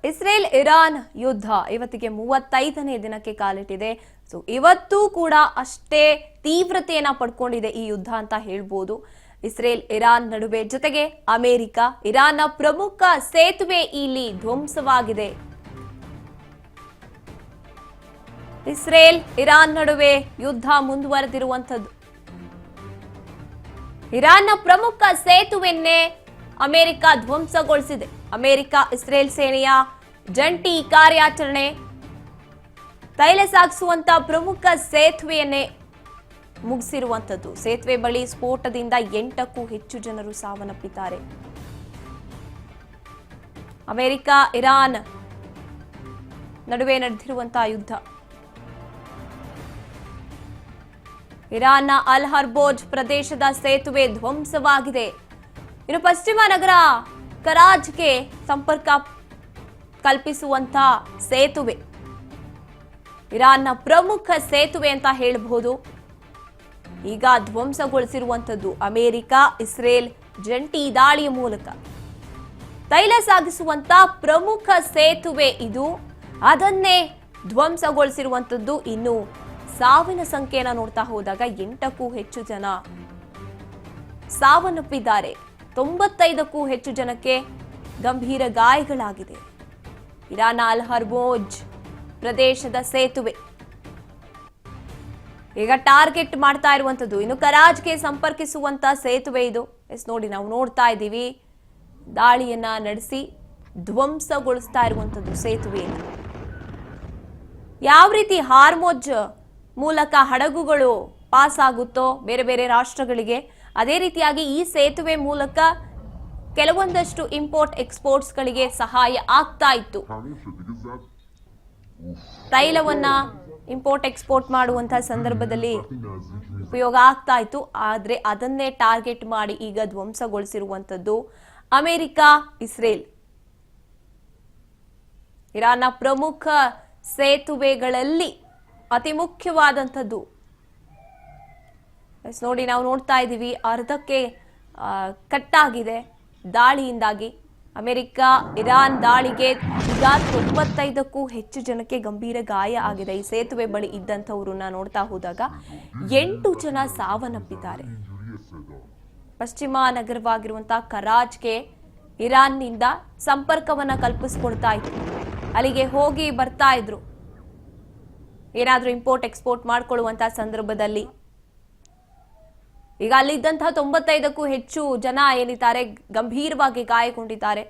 Israel Iran ಯುದ್ಧ ಇವತ್ತಿಗೆ 35ನೇ ದಿನಕ್ಕೆ ಕಾಲಿಟ್ಟಿದೆ. ಸೊ ಇವತ್ತು ಕೂಡ ಅಷ್ಟೇ ತೀವ್ರತೆಯನ್ನ ಪಡ್ಕೊಂಡಿದೆ ಈ ಯುದ್ಧ ಅಂತ ಹೇಳ್ಬೋದು. ಇಸ್ರೇಲ್ ಇರಾನ್ ನಡುವೆ, ಜೊತೆಗೆ ಅಮೆರಿಕ ಇರಾನ್ನ ಪ್ರಮುಖ ಸೇತುವೆ ಇಲ್ಲಿ ಧ್ವಂಸವಾಗಿದೆ. ಇಸ್ರೇಲ್ ಇರಾನ್ ನಡುವೆ ಯುದ್ಧ ಮುಂದುವರೆದಿರುವಂತದ್ದು. ಇರಾನ್ನ ಪ್ರಮುಖ ಸೇತುವೆಯನ್ನೇ ಅಮೆರಿಕ ಧ್ವಂಸಗೊಳಿಸಿದೆ. ಅಮೆರಿಕ ಇಸ್ರೇಲ್ ಸೇನೆಯ ಜಂಟಿ ಕಾರ್ಯಾಚರಣೆ ತೈಲ ಸಾಗಿಸುವಂತ ಪ್ರಮುಖ ಸೇತುವೆಯನ್ನೇ ಮುಗಿಸಿರುವಂತದ್ದು. ಸೇತುವೆ ಬಳಿ ಸ್ಫೋಟದಿಂದ 8ಕ್ಕೂ ಹೆಚ್ಚು ಜನರು ಸಾವನ್ನಪ್ಪಿದ್ದಾರೆ. ಅಮೆರಿಕ ಇರಾನ್ ನಡುವೆ ನಡೆದಿರುವಂತಹ ಯುದ್ಧ. ಇರಾನ್ನ ಅಲ್ ಹರ್ಬೋಜ್ ಪ್ರದೇಶದ ಸೇತುವೆ ಧ್ವಂಸವಾಗಿದೆ. ಇನ್ನು ಪಶ್ಚಿಮ ನಗರ ಕರಾಜ್ಗೆ ಸಂಪರ್ಕ ಕಲ್ಪಿಸುವಂತ ಸೇತುವೆ, ಇರಾನ್ನ ಪ್ರಮುಖ ಸೇತುವೆ ಅಂತ ಹೇಳಬಹುದು, ಈಗ ಧ್ವಂಸಗೊಳಿಸಿರುವಂತದ್ದು. ಅಮೆರಿಕ ಇಸ್ರೇಲ್ ಜಂಟಿ ದಾಳಿಯ ಮೂಲಕ ತೈಲ ಸಾಗಿಸುವಂತ ಪ್ರಮುಖ ಸೇತುವೆ ಇದು, ಅದನ್ನೇ ಧ್ವಂಸಗೊಳಿಸಿರುವಂತದ್ದು. ಇನ್ನು ಸಾವಿನ ಸಂಖ್ಯೆಯನ್ನು ನೋಡ್ತಾ ಹೋದಾಗ 8ಕ್ಕೂ ಹೆಚ್ಚು ಜನ ಸಾವನ್ನಪ್ಪಿದ್ದಾರೆ. 95ಕ್ಕೂ ಹೆಚ್ಚು ಜನಕ್ಕೆ ಗಂಭೀರ ಗಾಯಗಳಾಗಿದೆ. ಇರಾನ್ನ ಅಲ್ ಹರ್ಬೋಜ್ ಪ್ರದೇಶದ ಸೇತುವೆ ಈಗ ಟಾರ್ಗೆಟ್ ಮಾಡ್ತಾ ಇರುವಂತದ್ದು. ಇನ್ನು ಕರಾಜ್ಗೆ ಸಂಪರ್ಕಿಸುವಂತ ಸೇತುವೆ ಇದು. ನೋಡಿ, ನಾವು ನೋಡ್ತಾ ಇದ್ದೀವಿ, ದಾಳಿಯನ್ನ ನಡೆಸಿ ಧ್ವಂಸಗೊಳಿಸ್ತಾ ಇರುವಂತದ್ದು ಸೇತುವೆಯನ್ನು. ಯಾವ ರೀತಿ ಹಾರ್ಮೋಜ್ ಮೂಲಕ ಹಡಗುಗಳು ಪಾಸ್ ಆಗುತ್ತೋ ಬೇರೆ ಬೇರೆ ರಾಷ್ಟ್ರಗಳಿಗೆ, ಅದೇ ರೀತಿಯಾಗಿ ಈ ಸೇತುವೆ ಮೂಲಕ ಕೆಲವೊಂದಷ್ಟು ಇಂಪೋರ್ಟ್ ಎಕ್ಸ್ಪೋರ್ಟ್ಸ್ ಗಳಿಗೆ ಸಹಾಯ ಆಗ್ತಾ ಇತ್ತು. ತೈಲವನ್ನ ಇಂಪೋರ್ಟ್ ಎಕ್ಸ್ಪೋರ್ಟ್ ಮಾಡುವಂತಹ ಸಂದರ್ಭದಲ್ಲಿ ಉಪಯೋಗ ಆಗ್ತಾ ಇತ್ತು. ಆದ್ರೆ ಅದನ್ನೇ ಟಾರ್ಗೆಟ್ ಮಾಡಿ ಈಗ ಧ್ವಂಸಗೊಳಿಸಿರುವಂತದ್ದು ಅಮೆರಿಕ ಇಸ್ರೇಲ್. ಇರಾನ್ನ ಪ್ರಮುಖ ಸೇತುವೆಗಳಲ್ಲಿ ಅತಿ ಮುಖ್ಯವಾದಂಥದ್ದು. ನೋಡಿ, ನಾವು ನೋಡ್ತಾ ಇದ್ದೀವಿ, ಅರ್ಧಕ್ಕೆ ಕಟ್ಟಾಗಿದೆ ದಾಳಿಯಿಂದಾಗಿ. ಅಮೆರಿಕ ಇರಾನ್ ದಾಳಿಗೆ ಈಗ 95ಕ್ಕೂ ಹೆಚ್ಚು ಜನಕ್ಕೆ ಗಂಭೀರ ಗಾಯ ಆಗಿದೆ. ಈ ಸೇತುವೆ ಬಳಿ ಇದ್ದಂಥವ್ರನ್ನ ನೋಡ್ತಾ ಹೋದಾಗ 8 ಜನ ಸಾವನ್ನಪ್ಪಿದ್ದಾರೆ. ಪಶ್ಚಿಮ ನಗರವಾಗಿರುವಂತಹ ಕರಾಜ್ಗೆ ಇರಾನ್ನಿಂದ ಸಂಪರ್ಕವನ್ನ ಕಲ್ಪಿಸ್ಕೊಡ್ತಾ ಇದ್ರು. ಅಲ್ಲಿಗೆ ಹೋಗಿ ಬರ್ತಾ ಇದ್ರು ಏನಾದ್ರೂ ಇಂಪೋರ್ಟ್ ಎಕ್ಸ್ಪೋರ್ಟ್ ಮಾಡ್ಕೊಳ್ಳುವಂತಹ ಸಂದರ್ಭದಲ್ಲಿ. ಈಗ ಅಲ್ಲಿದ್ದಂತಹ 95ಕ್ಕೂ ಹೆಚ್ಚು ಜನ ಏನಿದ್ದಾರೆ ಗಂಭೀರವಾಗಿ ಗಾಯಗೊಂಡಿದ್ದಾರೆ.